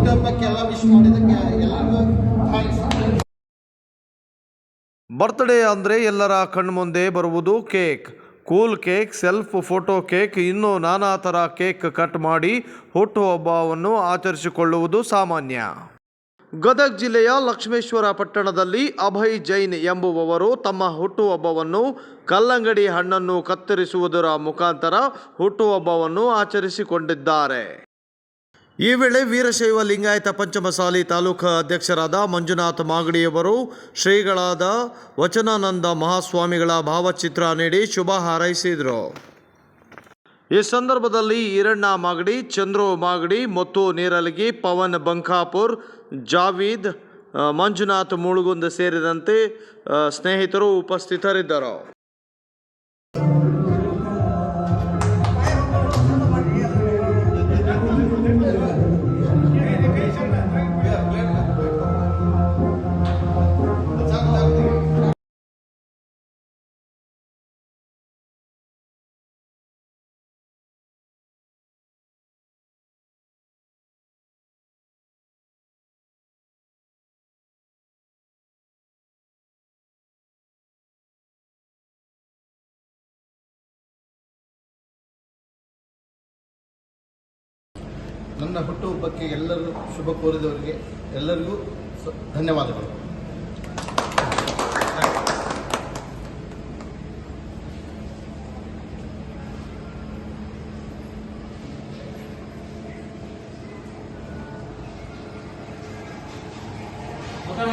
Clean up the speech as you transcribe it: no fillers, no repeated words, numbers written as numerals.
ಹುಟ್ಟುಹಬ್ಬಕ್ಕೆಲ್ಲ wish ಮಾಡಿದ್ದಕ್ಕೆ ಎಲ್ಲರಿಗೂ thanks. Birthday ಅಂದರೆ ಎಲ್ಲರ ಕಣ್ಮುಂದೆ ಬರುವುದು cake. Cool cake, self photo cake, ಇನ್ನೂ ನಾನಾ ಥರ ಕೇಕ್ ಕಟ್ ಮಾಡಿ ಹುಟ್ಟುಹಬ್ಬವನ್ನು ಆಚರಿಸಿಕೊಳ್ಳುವುದು ಸಾಮಾನ್ಯ. ಗದಗ ಜಿಲ್ಲೆಯ ಲಕ್ಷ್ಮೇಶ್ವರ ಪಟ್ಟಣದಲ್ಲಿ ಅಭಯ್ ಜೈನ್ ಎಂಬುವವರು ತಮ್ಮ ಹುಟ್ಟುಹಬ್ಬವನ್ನು ಕಲ್ಲಂಗಡಿ ಹಣ್ಣನ್ನು ಕತ್ತರಿಸುವುದರ ಮುಖಾಂತರ ಹುಟ್ಟುಹಬ್ಬವನ್ನು ಆಚರಿಸಿಕೊಂಡಿದ್ದಾರೆ. ಈ ವೇಳೆ ವೀರಶೈವ ಲಿಂಗಾಯತ ಪಂಚಮಸಾಲಿ ತಾಲೂಕಾ ಅಧ್ಯಕ್ಷರಾದ ಮಂಜುನಾಥ ಮಾಗಡಿಯವರು ಶ್ರೀಗಳಾದ ವಚನಾನಂದ ಮಹಾಸ್ವಾಮಿಗಳ ಭಾವಚಿತ್ರ ನೀಡಿ ಶುಭ ಹಾರೈಸಿದರು. ಈ ಸಂದರ್ಭದಲ್ಲಿ ಈರಣ್ಣ ಮಾಗಡಿ, ಚಂದ್ರು ಮಾಗಡಿ, ಮತ್ತು ನೀರಲಗಿ, ಪವನ್ ಬಂಕಾಪುರ್, ಜಾವೀದ್, ಮಂಜುನಾಥ್ ಮುಳುಗುಂದ ಸೇರಿದಂತೆ ಸ್ನೇಹಿತರು ಉಪಸ್ಥಿತರಿದ್ದರು. ನನ್ನ ಹುಟ್ಟುಹಬ್ಬಕ್ಕೆ ಎಲ್ಲರೂ ಶುಭ ಕೋರಿದವರಿಗೆ ಎಲ್ಲರಿಗೂ ಧನ್ಯವಾದಗಳು. ಗೊತ್ತಾಗ